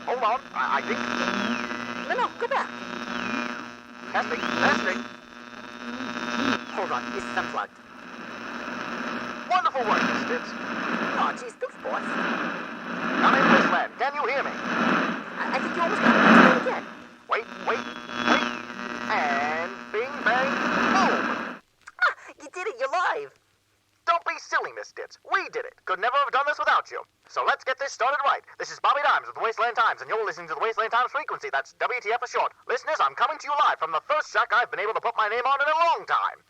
Hold on, I think... No, go back. Testing. Hold on, this is unplugged. Wonderful work, Miss Stitz. Oh, geez, thanks, boss. I'm in this land. Can you hear me? I think you almost got it. Let's do it again. Wait. And bing, bang, boom. Ah, you did it. You're live. Don't be silly, Miss Stitz. We did it. Could never have done this without you. So let's get this started right. This is Bobby Dimes with the Wasteland Times, and you're listening to the Wasteland Times frequency. That's WTF for short. Listeners, I'm coming to you live from the first shack I've been able to put my name on in a long time.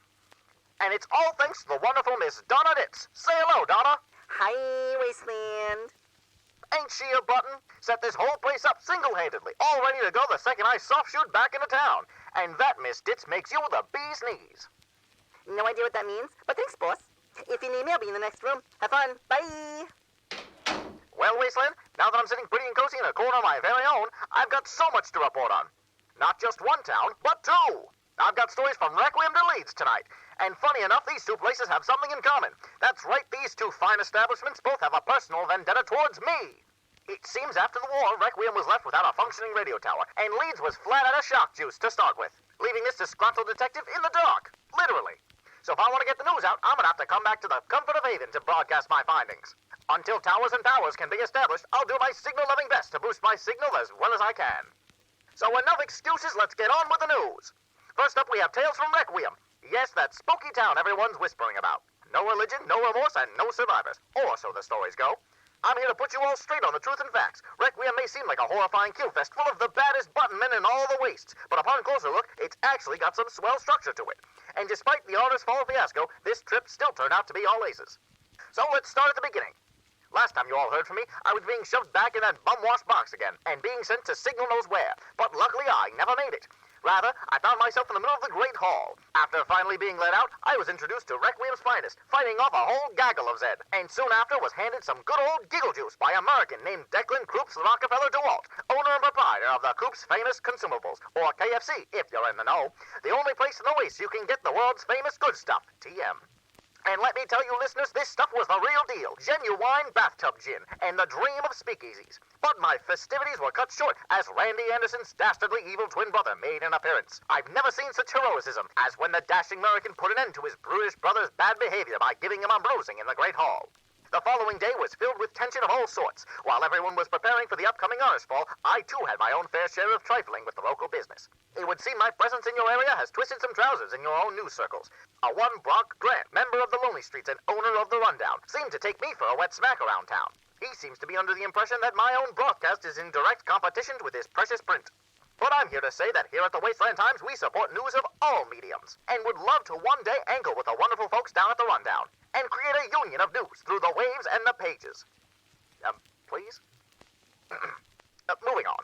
And it's all thanks to the wonderful Miss Donna Ditz. Say hello, Donna. Hi, Wasteland. Ain't she a button? Set this whole place up single-handedly, all ready to go the second I soft-shoot back into town. And that, Miss Ditz, makes you the bee's knees. No idea what that means, but thanks, boss. If you need me, I'll be in the next room. Have fun. Bye. Well, Wasteland, now that I'm sitting pretty and cozy in a corner of my very own, I've got so much to report on. Not just one town, but two. I've got stories from Requiem to Leeds tonight. And funny enough, these two places have something in common. That's right, these two fine establishments both have a personal vendetta towards me. It seems after the war, Requiem was left without a functioning radio tower, and Leeds was flat out of shock juice to start with, leaving this disgruntled detective in the dark, literally. So if I want to get the news out, I'm going to have to come back to the comfort of Haven to broadcast my findings. Until towers and powers can be established, I'll do my signal-loving best to boost my signal as well as I can. So enough excuses, let's get on with the news. First up, we have Tales from Requiem. Yes, that spooky town everyone's whispering about. No religion, no remorse, and no survivors. Or so the stories go. I'm here to put you all straight on the truth and facts. Requiem may seem like a horrifying kill fest full of the baddest button men in all the wastes, but upon closer look, it's actually got some swell structure to it. And despite the Honors Fall fiasco, this trip still turned out to be all aces. So let's start at the beginning. Last time you all heard from me, I was being shoved back in that bum-wash box again, and being sent to signal knows where. But luckily I never made it. Rather, I found myself in the middle of the Great Hall. After finally being let out, I was introduced to Requiem's finest, fighting off a whole gaggle of Zed, and soon after was handed some good old giggle juice by American named Declan Kroops Rockefeller DeWalt, owner and proprietor of the Kroops Famous Consumables, or KFC, if you're in the know. The only place in the West you can get the world's famous good stuff, TM. And let me tell you, listeners, this stuff was the real deal. Genuine bathtub gin, and the dream of speakeasies. But my festivities were cut short as Randy Anderson's dastardly evil twin brother made an appearance. I've never seen such heroism as when the dashing American put an end to his brutish brother's bad behavior by giving him a bruising in the Great Hall. The following day was filled with tension of all sorts. While everyone was preparing for the upcoming Honors Fall, I too had my own fair share of trifling with the local business. It would seem my presence in your area has twisted some trousers in your own news circles. A one Brock Grant, member of the Lonely Streets and owner of the Rundown, seemed to take me for a wet smack around town. He seems to be under the impression that my own broadcast is in direct competition with his precious print. But I'm here to say that here at the Wasteland Times, we support news of all mediums, and would love to one day angle with the wonderful folks down at the Rundown, and create a union of news through the waves and the pages. Please? Moving on.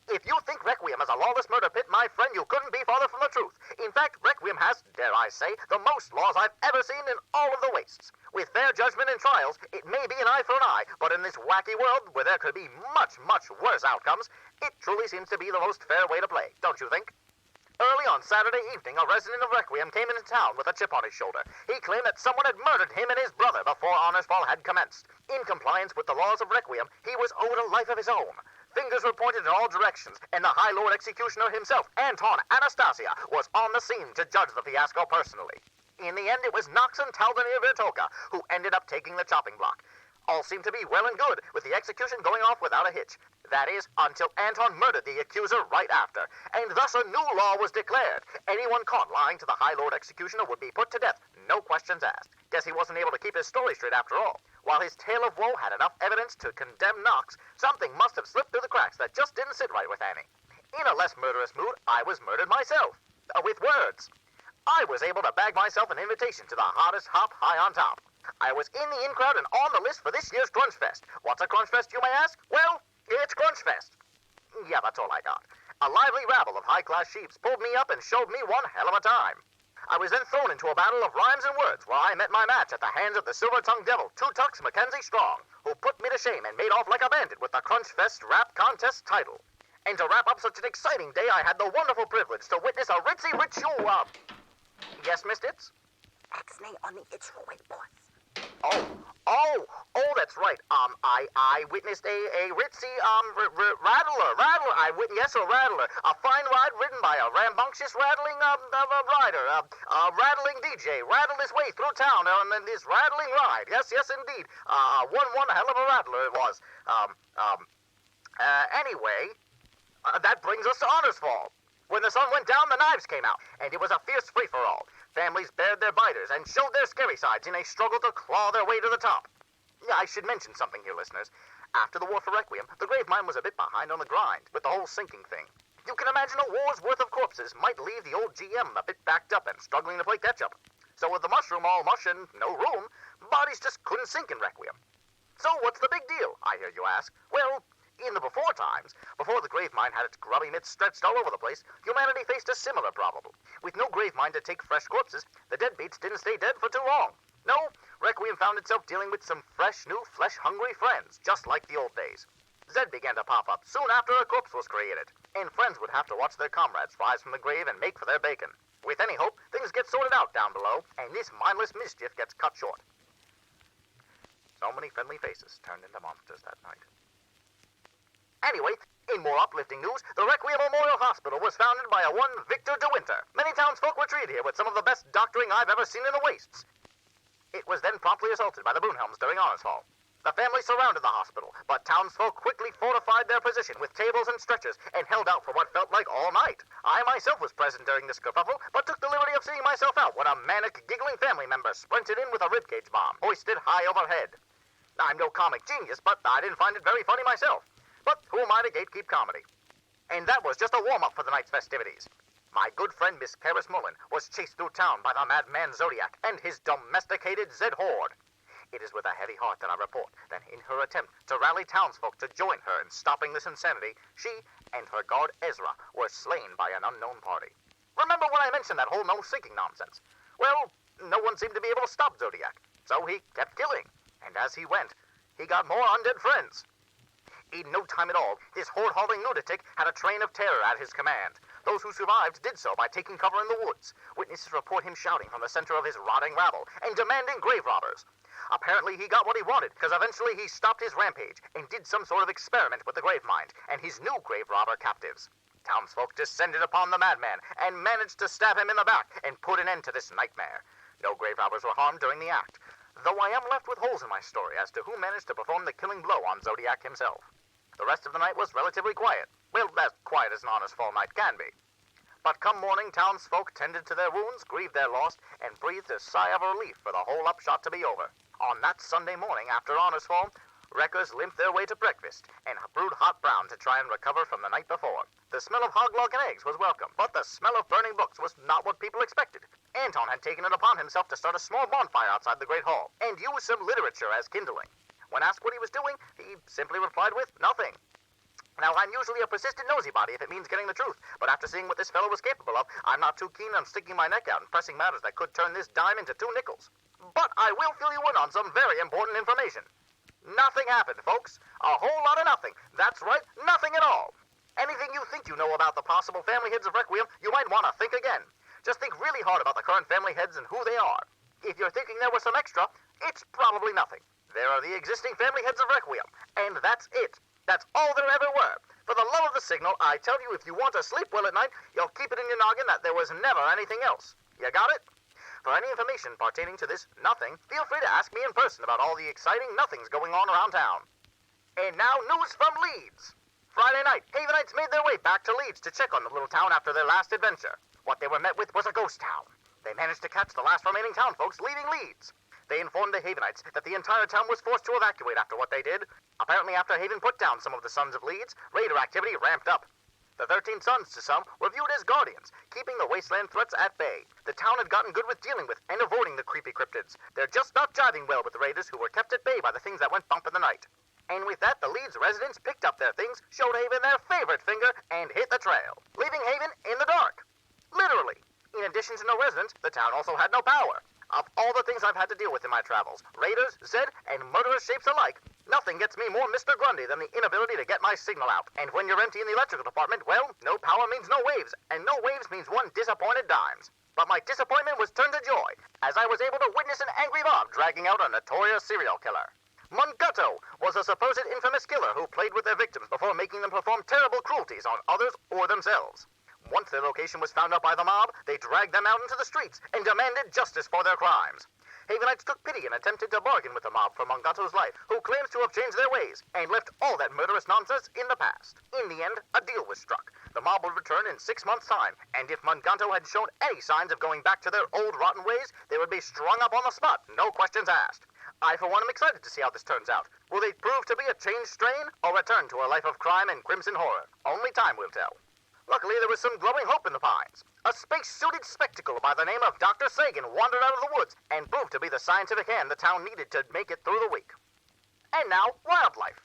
If you think Requiem is a lawless murder pit, my friend, you couldn't be farther from the truth. In fact, Requiem has, dare I say, the most laws I've ever seen in all of the wastes. With fair judgment and trials, it may be an eye for an eye, but in this wacky world where there could be much, much worse outcomes, it truly seems to be the most fair way to play, don't you think? Early on Saturday evening, a resident of Requiem came into town with a chip on his shoulder. He claimed that someone had murdered him and his brother before Honors Fall had commenced. In compliance with the laws of Requiem, he was owed a life of his own. Fingers were pointed in all directions, and the High Lord Executioner himself, Anton Anastasia, was on the scene to judge the fiasco personally. In the end, it was Noxon Taldanir Vertoka who ended up taking the chopping block. All seemed to be well and good, with the execution going off without a hitch. That is, until Anton murdered the accuser right after, and thus a new law was declared. Anyone caught lying to the High Lord Executioner would be put to death, no questions asked. Guess he wasn't able to keep his story straight after all. While his tale of woe had enough evidence to condemn Knox, something must have slipped through the cracks that just didn't sit right with Annie. In a less murderous mood, I was murdered myself. With words. I was able to bag myself an invitation to the hottest hop high on top. I was in the in-crowd and on the list for this year's Grunge Fest. What's a Grunge Fest, you may ask? Well, it's Grunge Fest. Yeah, that's all I got. A lively rabble of high-class sheeps pulled me up and showed me one hell of a time. I was then thrown into a battle of rhymes and words where I met my match at the hands of the silver-tongued devil, Two Tucks Mackenzie Strong, who put me to shame and made off like a bandit with the Crunch Fest Rap Contest title. And to wrap up such an exciting day, I had the wonderful privilege to witness a ritzy ritual. Yes, Miss Ditz? X-nay on the itch for wait, boss. Oh, that's right. I witnessed a ritzy, rattler. Yes, a rattler. A fine ride ridden by a rambunctious rattling, rider. A rattling DJ rattled his way through town on this rattling ride. Yes, indeed. One hell of a rattler it was. Anyway, that brings us to Honors Fall. When the sun went down, the knives came out, and it was a fierce free-for-all. Families bared their biters and showed their scary sides in a struggle to claw their way to the top. Yeah, I should mention something here, listeners. After the war for Requiem, the grave mine was a bit behind on the grind with the whole sinking thing. You can imagine a war's worth of corpses might leave the old GM a bit backed up and struggling to play catch-up. So with the mushroom all mush and no room, bodies just couldn't sink in Requiem. So what's the big deal, I hear you ask? Well, in the before times, before the grave mine had its grubby mitts stretched all over the place, humanity faced a similar problem. With no grave mine to take fresh corpses, the deadbeats didn't stay dead for too long. No, Requiem found itself dealing with some fresh, new, flesh-hungry friends, just like the old days. Zed began to pop up soon after a corpse was created, and friends would have to watch their comrades rise from the grave and make for their bacon. With any hope, things get sorted out down below, and this mindless mischief gets cut short. So many friendly faces turned into monsters that night. Anyway, in more uplifting news, the Requiem Memorial Hospital was founded by a one Victor De Winter. Many townsfolk were treated here with some of the best doctoring I've ever seen in the wastes. It was then promptly assaulted by the Boonhelms during Honors Fall. The family surrounded the hospital, but townsfolk quickly fortified their position with tables and stretchers and held out for what felt like all night. I myself was present during this kerfuffle, but took the liberty of seeing myself out when a manic, giggling family member sprinted in with a ribcage bomb, hoisted high overhead. I'm no comic genius, but I didn't find it very funny myself. But who am I to gatekeep comedy? And that was just a warm-up for the night's festivities. My good friend Miss Karis Mullen was chased through town by the madman Zodiac and his domesticated Zed horde. It is with a heavy heart that I report that in her attempt to rally townsfolk to join her in stopping this insanity, she and her guard Ezra were slain by an unknown party. Remember when I mentioned that whole no-sinking nonsense? Well, no one seemed to be able to stop Zodiac, so he kept killing. And as he went, he got more undead friends. In no time at all, this horde-hauling lunatic had a train of terror at his command. Those who survived did so by taking cover in the woods. Witnesses report him shouting from the center of his rotting rabble and demanding grave robbers. Apparently he got what he wanted, because eventually he stopped his rampage and did some sort of experiment with the grave mine and his new grave robber captives. Townsfolk descended upon the madman and managed to stab him in the back and put an end to this nightmare. No grave robbers were harmed during the act, though I am left with holes in my story as to who managed to perform the killing blow on Zodiac himself. The rest of the night was relatively quiet. Well, as quiet as an Honors Fall night can be. But come morning, townsfolk tended to their wounds, grieved their loss, and breathed a sigh of relief for the whole upshot to be over. On that Sunday morning after Honors Fall, wreckers limped their way to breakfast and brewed hot brown to try and recover from the night before. The smell of hog log and eggs was welcome, but the smell of burning books was not what people expected. Anton had taken it upon himself to start a small bonfire outside the Great Hall and use some literature as kindling. When asked what he was doing, he simply replied with nothing. Now, I'm usually a persistent nosy body if it means getting the truth, but after seeing what this fellow was capable of, I'm not too keen on sticking my neck out and pressing matters that could turn this dime into 2 nickels. But I will fill you in on some very important information. Nothing happened, folks. A whole lot of nothing. That's right, nothing at all. Anything you think you know about the possible family heads of Requiem, you might want to think again. Just think really hard about the current family heads and who they are. If you're thinking there was some extra, it's probably nothing. There are the existing family heads of Requiem, and that's it. That's all there ever were. For the love of the signal, I tell you, if you want to sleep well at night, you'll keep it in your noggin that there was never anything else. You got it? For any information pertaining to this nothing, feel free to ask me in person about all the exciting nothings going on around town. And now, news from Leeds. Friday night, Havenites made their way back to Leeds to check on the little town after their last adventure. What they were met with was a ghost town. They managed to catch the last remaining townfolks leaving Leeds. They informed the Havenites that the entire town was forced to evacuate after what they did. Apparently, after Haven put down some of the Sons of Leeds, raider activity ramped up. The 13 sons, to some, were viewed as guardians, keeping the wasteland threats at bay. The town had gotten good with dealing with and avoiding the creepy cryptids. They're just not jiving well with the raiders who were kept at bay by the things that went bump in the night. And with that, the Leeds residents picked up their things, showed Haven their favorite finger, and hit the trail, leaving Haven in the dark. Literally. In addition to no residents, the town also had no power. Of all the things I've had to deal with in my travels, raiders, Zed, and murderous shapes alike, nothing gets me more Mr. Grundy than the inability to get my signal out. And when you're empty in the electrical department, well, no power means no waves, and no waves means one disappointed dimes. But my disappointment was turned to joy, as I was able to witness an angry mob dragging out a notorious serial killer. Mungato was a supposed infamous killer who played with their victims before making them perform terrible cruelties on others or themselves. Once their location was found out by the mob, they dragged them out into the streets and demanded justice for their crimes. Havenites took pity and attempted to bargain with the mob for Mungato's life, who claims to have changed their ways and left all that murderous nonsense in the past. In the end, a deal was struck. The mob would return in 6 months' time, and if Mungato had shown any signs of going back to their old rotten ways, they would be strung up on the spot, no questions asked. I, for one, am excited to see how this turns out. Will they prove to be a changed strain, or return to a life of crime and crimson horror? Only time will tell. Luckily, there was some glowing hope in the pines. A space-suited spectacle by the name of Dr. Sagan wandered out of the woods and proved to be the scientific hand the town needed to make it through the week. And now, wildlife.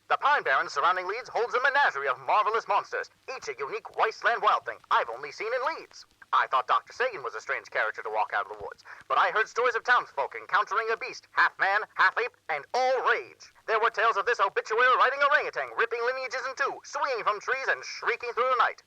The Pine Barrens surrounding Leeds holds a menagerie of marvelous monsters, each a unique wasteland wild thing I've only seen in Leeds. I thought Dr. Sagan was a strange character to walk out of the woods, but I heard stories of townsfolk encountering a beast, half man, half ape, and all rage. There were tales of this obituary riding orangutan, ripping lineages in two, swinging from trees and shrieking through the night.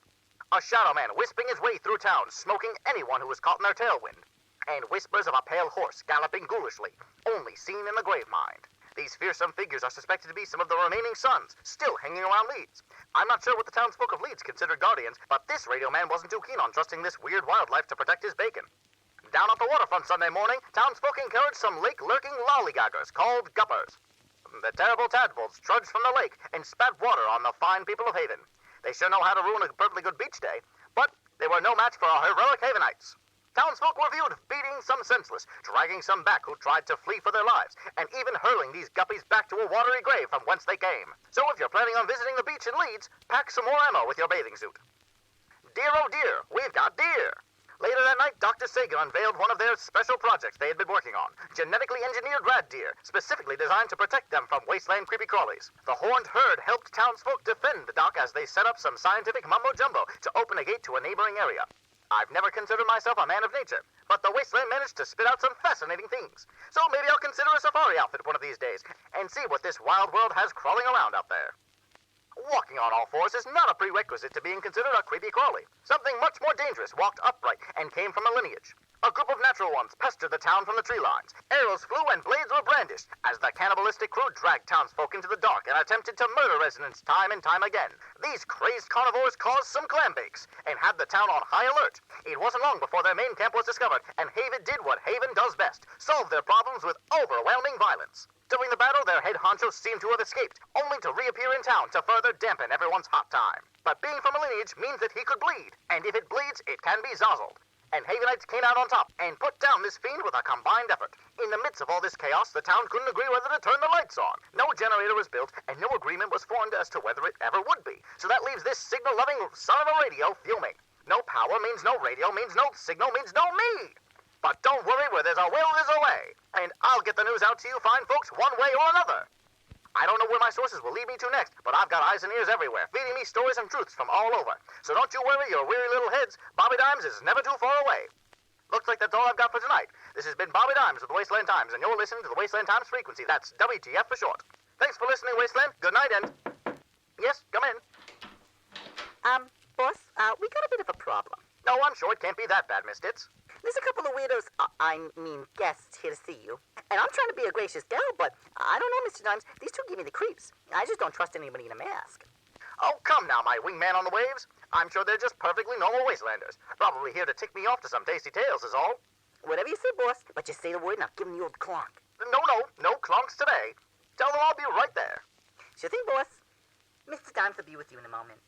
A shadow man wisping his way through town, smoking anyone who was caught in their tailwind. And whispers of a pale horse galloping ghoulishly, only seen in the grave mind. These fearsome figures are suspected to be some of the remaining sons, still hanging around Leeds. I'm not sure what the townsfolk of Leeds considered guardians, but this radio man wasn't too keen on trusting this weird wildlife to protect his bacon. Down at the waterfront Sunday morning, townsfolk encouraged some lake-lurking lollygaggers called guppers. The terrible tadpoles trudged from the lake and spat water on the fine people of Haven. They sure know how to ruin a perfectly good beach day, but they were no match for our heroic Havenites. Townsfolk were viewed beating some senseless, dragging some back who tried to flee for their lives, and even hurling these guppies back to a watery grave from whence they came. So if you're planning on visiting the beach in Leeds, pack some more ammo with your bathing suit. Dear oh dear, we've got deer! Later that night, Dr. Sagan unveiled one of their special projects they had been working on, genetically engineered rat deer, specifically designed to protect them from wasteland creepy-crawlies. The horned herd helped townsfolk defend the dock as they set up some scientific mumbo-jumbo to open a gate to a neighboring area. I've never considered myself a man of nature, but the wasteland managed to spit out some fascinating things. So maybe I'll consider a safari outfit one of these days, and see what this wild world has crawling around out there. Walking on all fours is not a prerequisite to being considered a creepy-crawly. Something much more dangerous walked upright and came from a lineage. A group of natural ones pestered the town from the tree lines. Arrows flew and blades were brandished as the cannibalistic crew dragged townsfolk into the dark and attempted to murder residents time and time again. These crazed carnivores caused some clam bakes and had the town on high alert. It wasn't long before their main camp was discovered, and Haven did what Haven does best, solve their problems with overwhelming violence. During the battle, their head honchos seemed to have escaped, only to reappear in town to further dampen everyone's hot time. But being from a lineage means that he could bleed, and if it bleeds, it can be zozzled. And Havenites came out on top and put down this fiend with a combined effort. In the midst of all this chaos, the town couldn't agree whether to turn the lights on. No generator was built, and no agreement was formed as to whether it ever would be. So that leaves this signal-loving son of a radio fuming. No power means no radio, means no signal, means no me. But don't worry, where there's a will, there's a way. And I'll get the news out to you fine folks one way or another. I don't know where my sources will lead me to next, but I've got eyes and ears everywhere, feeding me stories and truths from all over. So don't you worry your weary little heads. Bobby Dimes is never too far away. Looks like that's all I've got for tonight. This has been Bobby Dimes with the Wasteland Times, and you're listening to the Wasteland Times frequency. That's WTF for short. Thanks for listening, Wasteland. Good night, and... Yes, come in. Boss, we got a bit of a problem. No, I'm sure it can't be that bad, Miss Ditz. There's a couple of weirdos, guests here to see you. And I'm trying to be a gracious gal, but I don't know, Mr. Dimes. These two give me the creeps. I just don't trust anybody in a mask. Oh, come now, my wingman on the waves. I'm sure they're just perfectly normal wastelanders. Probably here to tick me off to some tasty tales is all. Whatever you say, boss, but just say the word and I'll give them the old clonk. No clonks today. Tell them I'll be right there. Sure thing, boss. Mr. Dimes will be with you in a moment.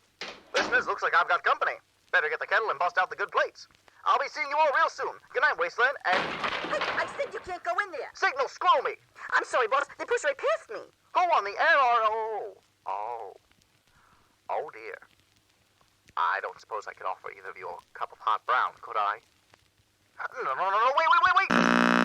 Listeners, looks like I've got company. Better get the kettle and bust out the good plates. I'll be seeing you all real soon. Good night, Wasteland, and... I said you can't go in there. Signal, scroll me. I'm sorry, boss. They pushed right past me. Who on the air are... Oh, dear. I don't suppose I could offer either of you a cup of hot brown, could I? No, wait.